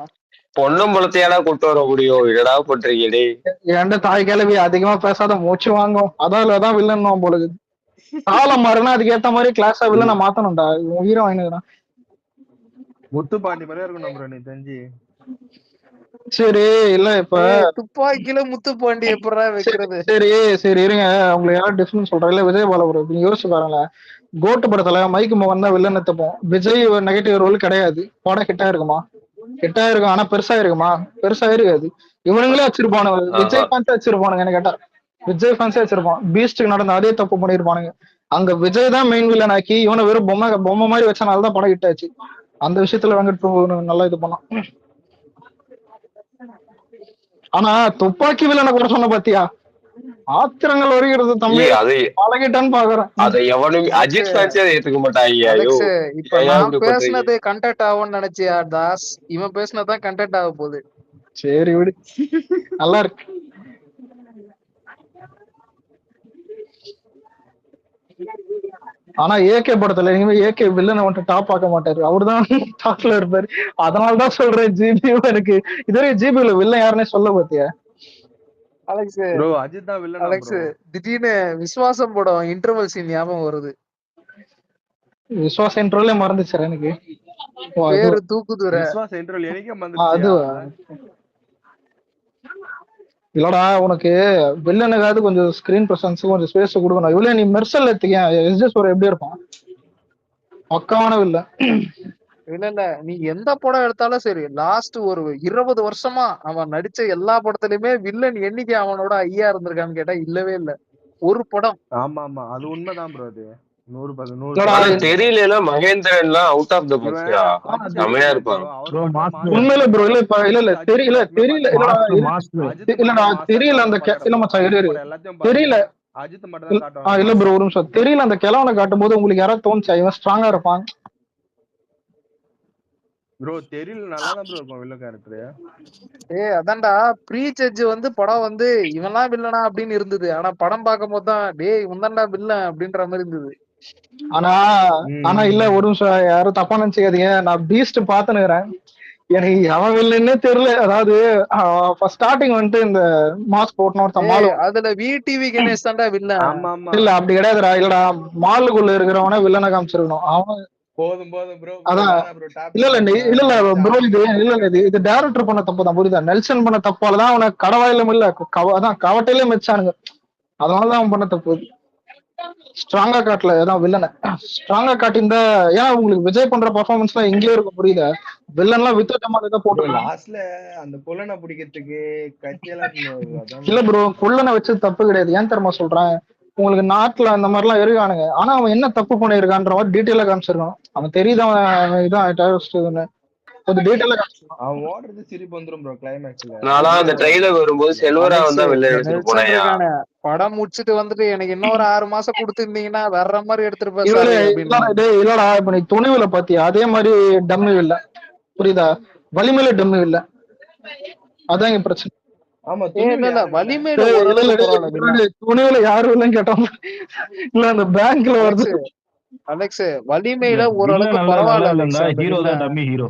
பொண்ணும் பழத்தையாடா கூட்டு வர முடியும், என்னடா பண்றீங்க? என்கிட்ட தாய் கிளவி அதிகமா பேசாத மூச்சு வாங்கும், அதான் வில்லன் போலுது. காலம் மாறினா அதுக்கு ஏத்த மாதிரி கிளாஸா வில்லனை மாத்தணும்டா. உயிரை வாங்கினுறான். முத்துப்பாண்டி மாதிரியா இருக்கணும் ப்ரோ நீ தெரிஞ்சு. சரி இல்ல இப்ப துப்பாக்கில முத்துப்பாண்டி எப்படா வைக்கிறது? சரி இருங்க, உங்களுக்கு யாராவது டிஃபரன்ஸ் சொல்றேன். இல்ல விஜய் பாலபுரம் நீங்க யோசிச்சு பாருங்களேன். கோட்டு படத்துல மைக்கு மோகன் தான் வில்லன் எடுத்துப்போம். விஜய் நெகட்டிவ் ரோல் கிடையாது. படம் ஹிட்டா இருக்குமா? ஹிட்டா இருக்கும். ஆனா பெருசா இருக்குமா? பெருசா இருக்காது. இவனுங்களே வச்சிருப்பானுங்க, விஜய் ஃபேன்ஸே வச்சிருப்பானுங்க. என்ன கேட்டா விஜய் ஃபேன்ஸே வச்சிருப்பான். பீஸ்டுக்கு நடந்த அதே தப்பு பண்ணிருப்பானுங்க. அங்க விஜய் தான் மெயின் வில்லன் ஆக்கி இவனை வெறும் பொம்மை மாதிரி வச்சனாலதான் படம் ஹிட் ஆச்சு. அந்த விஷயத்துல வெங்கட் பிரபு நல்லா இது பண்ணான். ஆனா துப்பாக்கி வில்லனை கூட சொன்ன பாத்தியா? ஆத்திரங்கள் வருகிறது தம்பி, பழகிட்டான்னு பாக்குறேன். அதை எவனும் அஜித் ஃபேன்ஸே ஏத்துக்க மாட்டாங்க. அலெக்ஸ், இப்ப நான் பேசுனது கண்டெக்ட் ஆகும்னு நினைச்சியா தாஸ்? இவன் பேசுனதான் கண்டெக்ட் ஆக போகுது. சரி விடு, நல்லா இருக்கு. ஆனா ஏகே படத்துல இனிமே ஏகே வில்லனை வந்துட்டு டாப் பார்க்க மாட்டாரு, அவருதான் டாப்ல இருப்பாரு. அதனாலதான் சொல்றேன் ஜிபி எனக்கு இதுவரை ஜிபில வில்லன் யாருன்னே சொல்ல பாத்தியா? அலெக்ஸ் ப்ரோ அஜித் தான் வில்லன். அலெக்ஸ் திடீர்னு விஸ்வாசம் படம் இன்டர்வல் சீன் ஞாபகம் வருது. விஸ்வாஸ் இன்ட்ரோலே மறந்துச்சு எனக்கு. பேரு தூக்குதுற. விஸ்வாஸ் இன்ட்ரோல் எனக்கே மறந்துச்சு. இல்லடா, உனக்கு வில்லனுக்காவது கொஞ்சம் ஸ்கிரீன் பிரசன்ஸ் கொஞ்சம் ஸ்பேஸ் கொடுக்கணும். இவ்வளவு நீ மெர்சல் எடுத்துக்க, எஸ்ஜஸ் ஒரு எப்படி இருப்பான்? பக்காவான வில்லன். இல்ல நீ எந்த படம் எடுத்தாலும் சரி, லாஸ்ட் ஒரு 20 வருஷமா அவன் நடிச்ச எல்லா படத்துலயுமே வில்லன் எண்ணிக்கை அவனோட ஐயா இருந்திருக்கான்னு கேட்டா இல்லவே இல்ல ஒரு படம். ஆமா அது உண்மைதான் ப்ரோ. அது 100% தெரியல. மகேந்திரன்லாம் அவுட் ஆஃப் த பாக்ஸ்யா செமையா இருப்பான். உண்மையில ப்ரோ. இல்ல தெரியல அந்த இல்ல மச்சான் தெரியல. அஜித் மட்டும் தான் காட்டுவாங்க. இல்ல ப்ரோ ஒரு நிமிஷம். தெரியல அந்த கிழவனை காட்டும் போது உங்களுக்கு யாராவது தோணுச்சா இவன் ஸ்ட்ராங்கா இருப்பான்? ப்ரோ தெரியல, நல்லா தான் ப்ரோ இருக்கும் வில்லன் கேரக்டர். அதான்டா ப்ரீ ஜட்ஜ் படம் இவன்லாம் வில்லனா அப்படின்னு இருந்தது. ஆனா படம் பார்க்கும் போது தான் டேய் இவன்தான்டா வில்லன் அப்படின்ற மாதிரி இருந்தது. ஆனா இல்ல ஒரு நிமிஷம், யாரும் தப்பா நினைச்சுக்காதீங்க. நான் பீஸ்ட் பாத்துனுறேன், எனக்கு அவன் வில்லன்னே தெரியல. அதாவது ஸ்டார்டிங் இந்த மாஸ்க் போட்டணும் அதுல விடிவி கணேஷ் தான்டா வில்லன். இல்ல அப்படி கிடையாதுடா. இல்லடா, மாலுக்குள்ள இருக்கிறவன வில்லனை காமிச்சிருக்கணும். அவன் போதும் ப்ரோ. அதான் இல்ல ப்ரோ, இது டைரக்டர் பண்ண தப்பு தான், புரியுதா? நெல்சன் பண்ண தப்பாலதான் அவனை கடவாயிலும் இல்ல அதான் கவட்டையிலே மிச்சானுங்க. அதனாலதான் அவன் பண்ண தப்பு. ஸ்ட்ராங்கா காட்டல ஏதாவது வில்லனை. ஸ்ட்ராங்கா காட்டியிருந்தா ஏன் உங்களுக்கு விஜய் பண்ற பர்ஃபார்மன்ஸ் எல்லாம் எங்கேயோ இருக்கும், புரியுதா? வில்லன் எல்லாம் வித்து மாதிரி தான் போட்டு லாஸ்ட்ல அந்த புல்லனை பிடிக்கிறதுக்கு கத்தியெல்லாம் இல்ல ப்ரோ, புல்லனை வச்சு தப்பு கிடையாது. ஏன் தெரியுமா சொல்றேன்? உங்களுக்கு நாட்டுல அந்த மாதிரி எல்லாம் இருக்கானுங்க. ஆனா அவன் என்ன தப்பு பண்ணிருக்கான்ற மாதிரி டீட்டெயிலா காமிச்சிருக்கான். அவன் தெரியுது அவன் இதான் டெரரிஸ்ட்னு கொஞ்சம் டீட்டெயிலா காமிச்சிருக்கான். அவன் ஓடுறது சிரிப்பு வந்துரும் ப்ரோ கிளைமேக்ஸ்ல. நானா அந்த ட்ரெய்லர் வரும்போது செல்வரா வந்தா வெளில எடுத்துட்டு போனேன். படம் முடிச்சிட்டு வந்துட்டு எனக்கு இன்னொரு 6 மாசம் கொடுத்திருந்தீங்கன்னா வேற மாதிரி எடுத்துட்டு இல்லடா. இப்ப நீ துணிவுல பாத்தியா அதே மாதிரி டம்மி இல்ல, புரியுதா? வலிமையில டம்மி இல்ல, அதான் என் பிரச்சனை. துணிவுல யாரும் இல்லன்னு கேட்டோம். இல்ல அந்த பேங்க்ல வருது. அலெக்ஸ் வலிமையில ஓரளவுக்கு பரவாயில்ல. ஹீரோ தான் டம்மி ஹீரோ.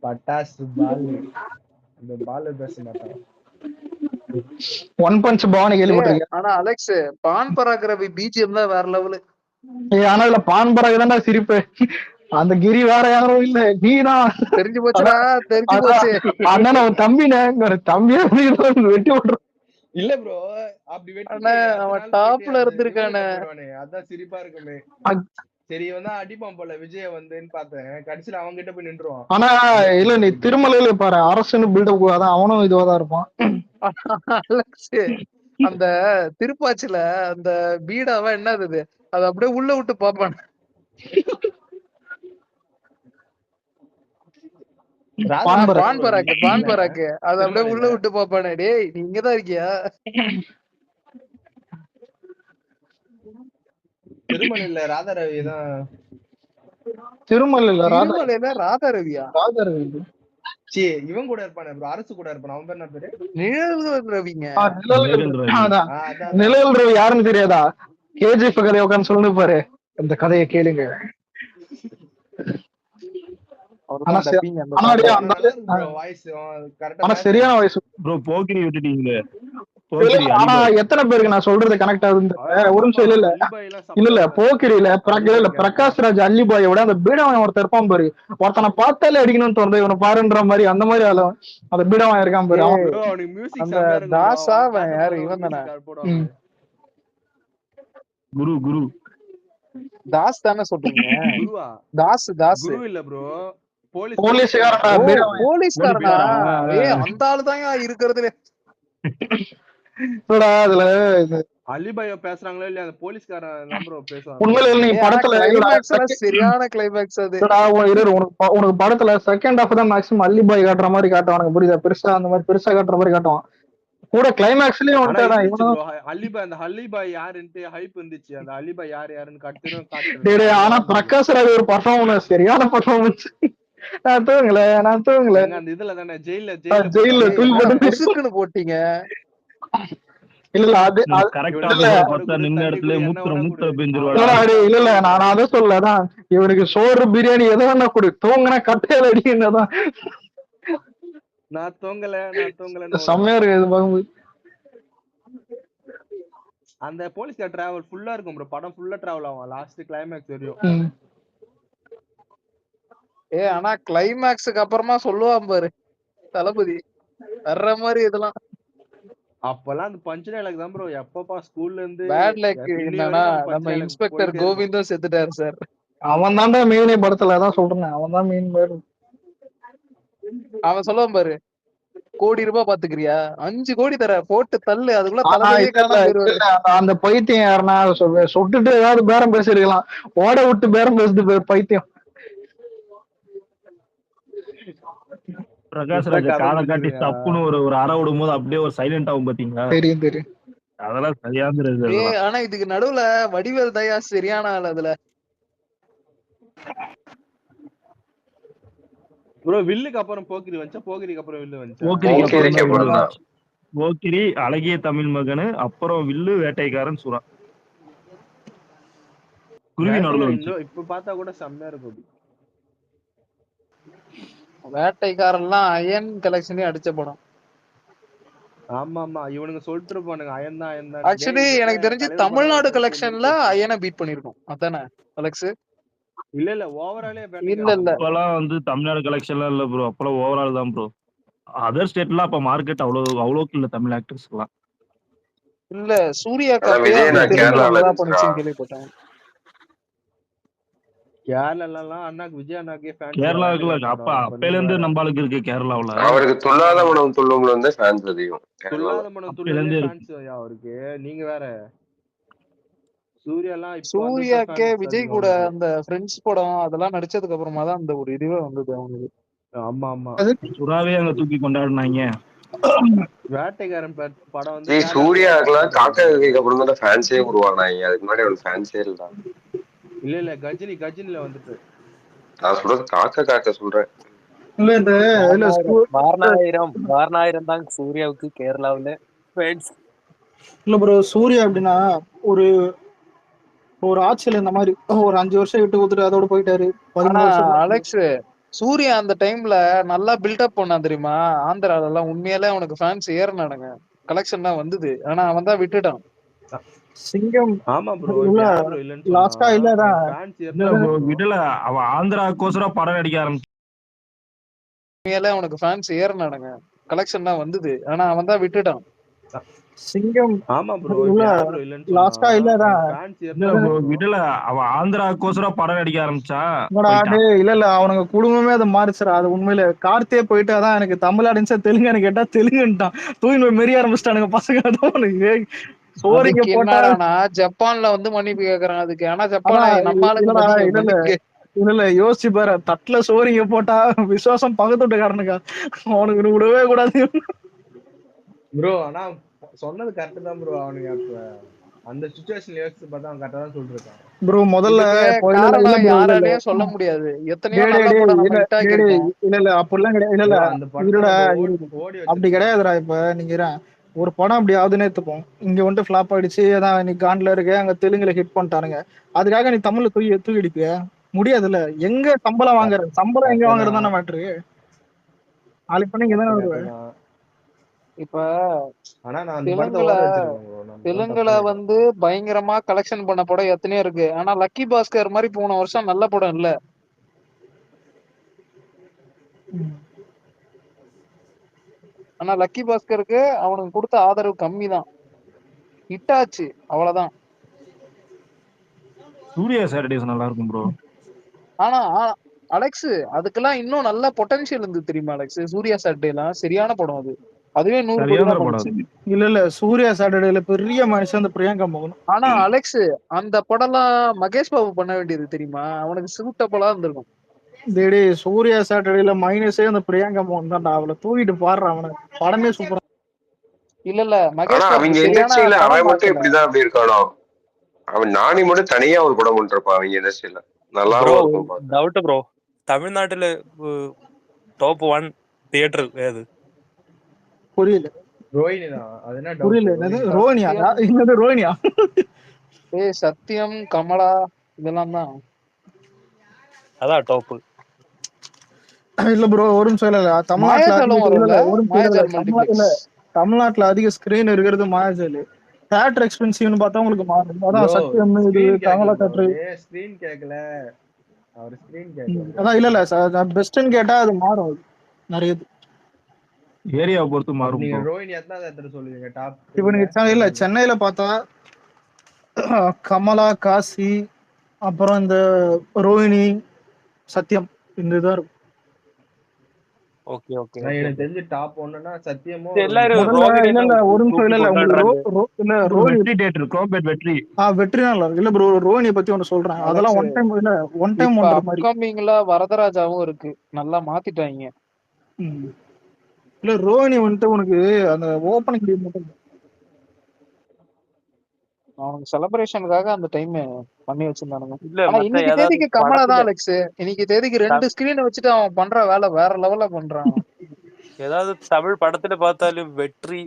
பட்டாசு பால் அந்த பால் பேச மாட்டான். ஒன் பஞ்ச் பவானி கேள்விப்பட்டிருக்கேன். ஆனா அலெக்ஸ் பான் பராக் ரவி பிஜிஎம் தான் வேற லெவலு. ஆனா இல்ல பான் பராக் தான்டா சிரிப்பு. அந்த கிரி வேற யாரும் இல்ல, நீதான். தெரிஞ்சு போச்சுடா, தெரிஞ்சு போச்சு. அண்ணா அவன் தம்பினே தம்பியா வெட்டி விடுறோம். இல்ல ப்ரோ அப்படி வெட்டி அவன் டாப்ல இருந்திருக்கானே, அதான் சிரிப்பா இருக்குமே. சரி அடிப்பான் போல விஜய பார்த்தேன், கடைசியில அவங்க கிட்ட போய் நின்றுவான். ஆனா இல்ல நீ திருமலையில பாரு, அரசுன்னு பில்டப் அதான் அவனும் இதுவாதான் இருப்பான். அந்த திருப்பாச்சில அந்த பீடாவா என்னது அது அப்படியே உள்ள விட்டு பாப்பான். பான் பராக்கு அது அப்படியே உள்ள விட்டு பாப்பானே, டேய் நீ இங்கதான் இருக்கியா? திருமலையில ராதா ரவி தான். திருமலையில ராதா ரவியா? ராதா ரவி இவன் கூட இருப்பானே ப்ரோ, அரசு கூட இருப்பான். அவன் பேர் என்ன பேரு? நிழல் ரவிங்க. நிழல் ரவி யாருன்னு தெரியாதா? கேஜிஎஃப் கதையை உட்காந்து சொல்லு பாரு, இந்த கதையை கேளுங்க. ஆனா அவர்தான் டப்பிங் அந்த ஆனா பாட்டுல. ஆனா நல்லா இருக்கு ப்ரோ வாய்ஸ் கரெக்டா ஆனா மேட்ச் சரியான ஆயிடுச்சு. வாய்ஸ். ப்ரோ போக்கிரி விட்டுட்டீங்களே. இல்ல போக்கிரி ஆனா அலிபாய். எத்தனை பேருக்கு நான் சொல்றது கனெக்ட் ஆகுதுன்னு ஆமா ஒரு நிமிஷம். ஆமா இல்ல அலிபாய் எல்லாம் இல்ல செம்மையா இருப்பாரு. போக்கிரியில அலிபாய் கேரக்டர் பிரகாஷ் ராஜ் அல்லிபாயை விட அந்த பீடவன் ஒருத்தர் இருப்பான் பாரு, ஒருத்தனை பார்த்தாலே அடிக்கணும்னு தோணுது இவனை பாருன்ற மாதிரி, அந்த மாதிரி அந்த பீடவன் இருக்கான் பாரு அவன். ப்ரோ அவனுக்கு மியூசிக் அந்த செம்மையா இருக்கும் ப்ரோ. தாசா அவன் பாட்டு யாரு போடுற இவன் தானே? மியூசிக் போடுவாங்க. குரு குரு தாஸ் தானே சொல்றீங்க? குருவா? தாஸ் தாஸ் குரு இல்ல ப்ரோ, போலீஸ்காரன் ஓ பீடவன். போலீஸ்காரனா? அந்த ஆளு தான் இருக்கிறதுல. அதுல அலிபாய பேசுறாங்களோ இல்லையா, அந்த போலீஸ்காரன் தான் ப்ரோ பேசுவாங்க. உண்மையில நீ படத்துல கிளைமேக்ஸ்ல சரியான கிளைமேக்ஸ் அது. உனக்கு படத்துல செகண்ட் ஹாஃப் தான் மேக்ஸிமம் அல்லிபாய் காட்டுற மாதிரி காட்டுவானுங்க, புரியுதா? பெருசா அந்த மாதிரி பெருசா காட்டுற மாதிரி காட்டுவான். கூட கிளைமேக்ஸ்லயும் அலிபாய், அந்த அலிபாய் யாருன்ட்டு ஹைப் இருந்துச்சு. அந்த அலிபாய் யாருன்னு காட்டுறது. ஆனா பிரகாஷ் ராஜ் ஒரு பர்ஃபார்மன்ஸ், சரியான பர்ஃபார்மன்ஸ். நான் தூங்கல அந்த இதுல தானே ஜெயில புசுக்குன்னு போட்டீங்க. இல்ல அது கரெக்டா பார்த்தா நின்ன இடத்துல மூத்திர பெஞ்சிருவாடா. இல்ல நான் அதை சொல்லதான், இவனுக்கு சோறு பிரியாணி எதை வேணா கொடு, தூங்கினா கட்டையில அடிக்கிறதான். நான் தூங்கல செம்மையா இருக்கு இது பார்க்கும்போது. அந்த போலீஸ்கார் டிராவல் ஃபுல்லா இருக்கும் ப்ரோ. படம் ஃபுல்லா டிராவல் ஆகும் லாஸ்ட் கிளைமேக்ஸ் வரையும். ஆனா கிளைமேக்ஸுக்கு அப்புறமா சொல்லுவான் பாரு தளபதி வர்ற மாதிரி இதெல்லாம். அப்பெல்லாம் அந்த பஞ்ச் டயலாக் தான் ப்ரோ. எப்பப்பா ஸ்கூல்ல இருந்து பேட் லக் என்னன்னா நம்ம இன்ஸ்பெக்டர் கோவிந்தும் செத்துட்டாரு சார். அவன் தான்டா மெயினே படத்துல, அதான் சொல்றேன், அவன் தான் மெயின் பேரு. அவன் சொல்லுவான் பாரு, கோடி ரூபாய் பாத்துக்கிறியா, 5 கோடி தர போட்டு தள்ளு, அதுக்குள்ள தளபதியே அந்த பைத்தியம் யாருன்னா சொட்டுட்டு ஏதாவது பேரம் பேசிருக்கலாம், ஓட விட்டு பேரம் பேசுது பைத்தியம். பிரகாஷ் ராஜ் காலை காட்டி தப்புன்னு ஒரு அறை விடும் போது அப்படியே ஒரு சைலண்ட் ஆகும் பாத்தீங்களா? தெரியும். அதெல்லாம் சரியாந்துருது. ஆனா இதுக்கு நடுவுல வடிவேல் தயா சரியான ஆள் அதுல. ப்ரோ வில்லுக்கு அப்புறம் போக்கிரி வந்துச்சா, போக்கிரிக்கு அப்புறம் வில்லு வந்துச்சா? போக்கிரி அழகிய தமிழ் மகனு, அப்புறம் வில்லு வேட்டைக்காரன் சுறா. குருவி நடுவுல இப்ப பார்த்தா கூட செம்மையா இருக்கும். வேட்டைக்காரன்லாம் அயன் கலெக்ஷனே அடிச்ச படம். ஆமா இவனுங்க சொல்லிட்டு இருப்பானுங்க அயன் தான். ஆக்சுவலி எனக்கு தெரிஞ்சு தமிழ்நாடு கலெக்ஷன்ல அயனை பீட் பண்ணிருக்கோம், அதானே அலெக்ஸ்? இல்ல ஓவராலே இல்ல அப்பெல்லாம் வந்து தமிழ்நாடு கலெக்ஷன்லாம் இல்ல ப்ரோ, அப்பெல்லாம் ஓவரால் தான் ப்ரோ. அதர் ஸ்டேட்லாம் அப்ப மார்க்கெட் அவ்வளவுக்கு இல்ல தமிழ் ஆக்டர்ஸ்க்குலாம். இல்ல சூர்யா காப்பையா கேரளால பண்ணிச்சுன்னு கேள்விப்பட்டேன். கேரளாலாம் அண்ணாக்கு விஜய் அண்ணாக்கே ஃபேன்ஸ். கேரளாவுக்கு அப்ப அப்பையில இருந்து நம்மளுக்கு இருக்கு கேரளாவுல. அவருக்கு துள்ளாத மனம் துள்ளும்ல இருந்து ஃபேன்ஸ் அதிகம். துள்ளாத மனம் துள்ளும்ல ஃபேன்ஸ் அவருக்கு. நீங்க வேற சூர்யாக்கே விஜய் கூட அந்த ஃப்ரெண்ட்ஸ் படம் அதெல்லாம் நடிச்சதுக்கு அப்புறமா தான் அந்த ஒரு இதுவே வந்தது அவனுக்கு. ஆமா சுறாவே அங்க தூக்கி கொண்டாடுனாங்க. வேட்டைக்காரன் படம் வந்து சூர்யாக்கெல்லாம் காக்காக்கு அப்புறம் தான் ஃபேன்ஸே உருவானாங்க. அதுக்கு முன்னாடி அவனுக்கு ஃபேன்ஸே இல்ல. இல்ல கஜினில வந்துட்டு நான் சொல்றது காக்கா சொல்றேன். வாரணாயிரம் தான் சூர்யாவுக்கு கேரளாவுல ஃபேன்ஸ். இல்ல ப்ரோ, சூர்யா அப்படின்னா ஒரு ஆட்சியில இந்த மாதிரி ஒரு 5 வருஷம் விட்டு கொடுத்துட்டு அதோட போயிட்டாரு. அலெக்ஸ் சூர்யா அந்த டைம்ல நல்லா பில்டப் பண்ணான் தெரியுமா? ஆந்திரால எல்லாம் உண்மையாலே அவனுக்கு ஃபேன்ஸ் ஏறினானுங்க, கலெக்ஷன் தான் வந்தது. ஆனா அவன் தான் விட்டுட்டான். சிங்கம் ஆமா ப்ரோ லாஸ்டா இல்லதான் விடல, அவன் ஆந்திராக்கோசரம் படம் நடிக்க ஆரம்பிச்சான். உண்மையாலே அவனுக்கு ஃபேன்ஸ் ஏறினானுங்க, கலெக்ஷன் தான் வந்தது. ஆனா அவன் தான் விட்டுட்டான். சிங்கம் ஆமா ப்ரோ லாஸ்டா இல்லதான் விடல, அவன் ஆந்திராக்கோசரம் படம் நடிக்க ஆரம்பிச்சான். இல்ல அவனுங்க குடும்பமே அதை மாறிச்சுடா. அது உண்மையில கார்த்தியே போயிட்டு அதான் எனக்கு தமிழ் ஆடியன்ஸா தெலுங்குன்னு கேட்டா தெலுங்குன்ட்டான். தூய்மை மெரிய ஆரம்பிச்சிட்டானுங்க பசங்க. என்னடானா ஜப்பான்ல வந்து மன்னிப்பு கேக்குறான் அதுக்கு. ஆனா ஜப்பான் நம்ம இல்ல யோசிச்சு பாரு, தட்டுல சோறிங்க போட்டா விசுவாசம் பக்கத்து வீட்டுக்காரனுக்கா, அவனுக்கு விடவே கூடாது ப்ரோ. ஆனா சொன்னது கரெக்ட் தான் ப்ரோ. அவனுக்கு அப்ப அந்த சிச்சுவேஷன்ல யோசிச்சு பார்த்தா அவன் கரெக்டா தான் சொல்லிருக்கான் ப்ரோ. முதல்ல யாராலயே சொல்ல முடியாது, எத்தனையோ இல்ல அப்படிலாம் கிடையாது. அப்படி கிடையாதுடா. இப்ப நீங்க ஒரு படம் அப்படி ஆகுதுன்னு எடுத்துப்போம், இங்க வந்துட்டு பிளாப் ஆயிடுச்சு, அதான் நீ காண்ட்ல இருக்க, அங்க தெலுங்குல ஹிட் பண்ணிட்டானுங்க, அதுக்காக நீ தமிழ்ல தூக்கி அடிப்பியா? முடியாதுல்ல. எங்க சம்பளம் வாங்குற சம்பளம் எங்க வாங்குறது தானே மேட்ரு. நாளைக்கு பண்ணி இங்கதானே வருவேன். இப்ப ஆனா நான் அந்த படத்தை ஓட வச்சிருக்கேன் bro. நம்ம தெலுங்குல வந்து பயங்கரமா கலெக்ஷன் பண்ண படம் எத்தனையோ இருக்கு. ஆனா லக்கி பாஸ்கர் மாதிரி போன வருஷம் நல்ல படம் இல்ல. ஆனா லக்கி பாஸ்கருக்கு அவனுக்கு கொடுத்த ஆதரவு கம்மி தான். ஹிட் ஆச்சு அவ்வளவுதான். சூர்யா சாட்டர்டேஸ் நல்லா இருக்கும் ப்ரோ. ஆனா அலெக்ஸ் அதுக்கெல்லாம் இன்னும் நல்ல பொட்டன்ஷியல் இருந்து தெரியுமா அலெக்ஸ்? சூர்யா சாட்டர்டே எல்லாம் சரியான படம் அது. அதுவே 100 கோடி தான் போச்சு. இல்ல சூர்யா சாட்டர்டேல பெரிய மனுஷன் அந்த பிரியங்கா மோகன். ஆனா அலெக்ஸ் அந்த படம்லாம் மகேஷ் பாபு பண்ண வேண்டியது தெரியுமா? அவனுக்கு சூட்டபுளா இருந்திருக்கும். டேடி சூர்யா சாட்டர்டேல மைனஸே அந்த பிரியங்கா மோகன் தான்டா. அவளை தூக்கிட்டு பாடுற அவனை படமே சூப்பரா. இல்ல மகேஷ் பாபு அவங்க சரியான இண்டஸ்ட்ரியில அவன் படம் மட்டும் இப்படிதான் அப்படி இருக்கானோ? அவன் நானி மட்டும் தனியா ஒரு படம் பண்ணிருப்பான் அவங்க இண்டஸ்ட்ரியில. நல்லாவும் இருக்கும். டவுட் ப்ரோ, தமிழ்நாட்டுல டாப் 1 தியேட்டர் ஏது? புரியல. ரோஹிணி தான். அது என்ன டவுட்? புரியல. என்னது ரோஹிணியா? என்னது ரோஹிணியா? ஏய் சத்தியம், கமலா இதெல்லாம் தான். அதான் டாப். இல்ல ப்ரோ ஒரு நிமிஷம். இல்ல தமிழ்நாட்டுல அதிக ஸ்கிரீன் இருக்கிறது மாயாஜால். தியேட்டர் எக்ஸ்பென்சிவ்னு பார்த்தா உங்களுக்கு மாறும். அதான் சத்தியம் இது கமலா தியேட்டர். ஸ்கிரீன் கேக்கல. அவர் ஸ்கிரீன் கேக்கல. அதான் இல்ல பெஸ்ட்னு கேட்டா அது மாறும் நிறைய. ஏரியாவை பொறுத்து மாறும். நீங்க ரோஹிணி எத்தனாவது இடத்துல சொல்லுவீங்க டாப்? இப்போ நீங்க இல்ல சென்னையில பார்த்தா கமலா, காசி, அப்புறம் இந்த ரோஹிணி, சத்தியம் இந்த இதா இருக்கும். Okay okay. எனக்கு தெரிஞ்சு டாப் 1னா சத்தியமும் எல்லாரும் இல்ல ஒரு நிமிஷம். இல்ல ரோஹிணி தியேட்டர் கோபேட் வெற்றி. வெற்றி நல்லா இருக்கு. இல்ல ப்ரோ ரோஹிணியை பத்தி ஒன்னு சொல்றேன். அதெல்லாம் ஒன் டைம் ஒன்ற மாதிரி. அப்கமிங்ல வரதராஜாவும் இருக்கு. நல்லா மாத்திட்டாங்க. இல்ல ரோஹிணி வந்துட்டு உனக்கு அந்த ஓபனிங் மட்டும் அவனுக்கு செலிப்ரேஷனுக்காக அந்த டைம் பண்ணி வச்சிருந்தானுங்க. ஆனா இன்னைக்கு தேதிக்கு கமலா தான் அலெக்ஸ். இன்னைக்கு தேதிக்கு 2 ஸ்கிரீன் வச்சுட்டு அவன் பண்ற வேலை வேற லெவல்ல பண்றான். ஏதாவது தமிழ் படத்துல பார்த்தாலும் வெற்றி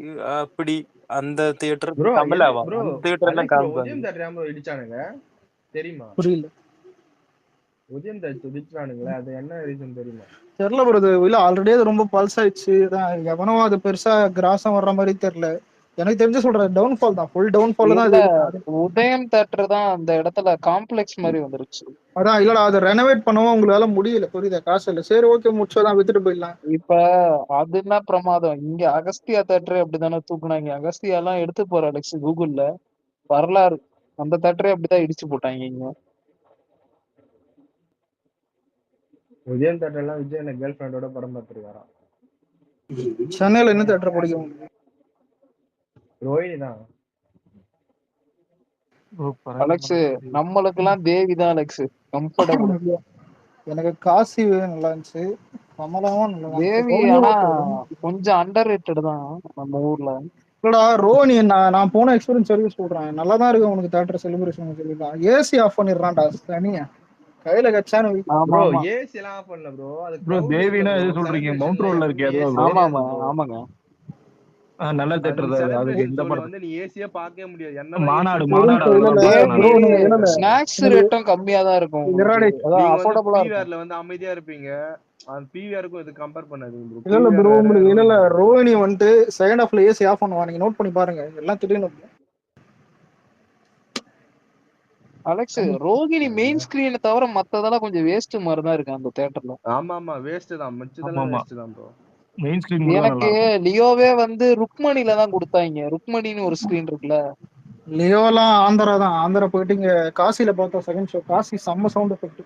அப்படி அந்த தியேட்டர் கமலாவா? தியேட்டர் எல்லாம் உதயம் தட்ராம இடிச்சானுங்க தெரியுமா? புரியல. உதயம் தட் இடிச்சானுங்களே அது என்ன ரீசன் தெரியுமா? தெரியல ப்ரோ. இல்ல ஆல்ரெடி அது ரொம்ப பல்ஸ் ஆயிடுச்சு. எவனோ அது பெருசா கிராஸம் வர்ற மாதிரி தெரியல. எனக்கு தெரிஞ்சு சொல்றேன் டவுன்ஃபால் தான். ஃபுல் டவுன்ஃபால் தான். உதயம் தியேட்டர் தான் அந்த இடத்துல காம்ப்ளெக்ஸ் மாதிரி வந்துருச்சு. அதான் இல்லடா அதை ரெனோவேட் பண்ணவும் உங்களால முடியல. புரியுதா? காசு இல்ல. சரி ஓகே முடிச்சதான் வித்துட்டு போயிடலாம். இப்ப அது என்ன பிரமாதம். இங்க அகஸ்தியா தியேட்டரே அப்படித்தானே தூக்குனாங்க. அகஸ்தியா எல்லாம் எடுத்து போற அலெக்ஸ் கூகுள்ல வரலாறு. அந்த தியேட்டரே அப்படிதான் இடிச்சு போட்டாங்க. இங்க உதயம் தியேட்டர் எல்லாம் விஜய் என்ன கேர்ள் ஃபிரெண்டோட படம் பார்த்திருக்காராம். சென்னையில என்ன தியேட்டர் பிடிக்கும்? ரோஹிணி தான் அலெக்ஸ். நம்மளுக்கு எல்லாம் தேவி தான் அலெக்ஸ் கம்ஃபர்டபுள். எனக்கு காசி நல்லா இருந்துச்சு. கமலாவும் நல்லா. தேவி ஆனா கொஞ்சம் அண்டர் ரேட்டட் தான் நம்ம ஊர்ல. இல்லடா ரோஹிணி நான் போன எக்ஸ்பீரியன்ஸ் சர்வீஸ் சொல்றேன். நல்லா தான் இருக்கு உனக்கு தியேட்டர் செலிப்ரேஷன் சொல்லிருக்கான். ஏசி ஆஃப் பண்ணிடுறான்டா தனியா கையில கச்சானு. ப்ரோ ஏசி எல்லாம் ஆஃப் பண்ணல ப்ரோ. அது ப்ரோ தேவினா எது சொல்றீங்க? மவுண்ட் ரோட்ல இருக்கே அதுவா? ஆமாங்க நல்ல தியேட்டர் தான். அதுக்கு இந்த படம் வந்து நீ ஏசியே பார்க்கவே முடியாது. என்ன மாநாடு ஸ்நாக்ஸ் ரேட்டும் கம்மியா தான் இருக்கும். அதான் அஃபோர்டபிளா இருக்கும். பிவிஆர்ல வந்து அமைதியா இருப்பீங்க. அந்த பிவிஆருக்கும் இது கம்பேர் பண்ணாதீங்க ப்ரோ. இல்ல ப்ரோ உங்களுக்கு இல்ல ரோஹிணி வந்து செகண்ட் ஹாஃப்ல ஏசி ஆஃப் பண்ணுவா. நீங்க நோட் பண்ணி பாருங்க. எல்லாம் திடீர்னு அலெக்ஸ் ரோஹிணி மெயின் ஸ்கிரீனை தவிர மத்ததெல்லாம் கொஞ்சம் வேஸ்ட் மாதிரி தான் இருக்கு அந்த தியேட்டர்ல. ஆமா வேஸ்ட் தான். மச்சதெல்லாம் வேஸ்ட் தான் ப்ரோ. மெயின் ஸ்கிரீன் எனக்கு லியோவே வந்து ருக்மணில தான் கொடுத்தாங்க. ருக்மணின்னு ஒரு ஸ்கிரீன் இருக்குல்ல. லியோலாம் ஆந்திரா தான். ஆந்திரா போயிட்டு இங்க காசில பார்த்தோம் செகண்ட் ஷோ. காசி செம்ம சவுண்ட் எஃபெக்ட்.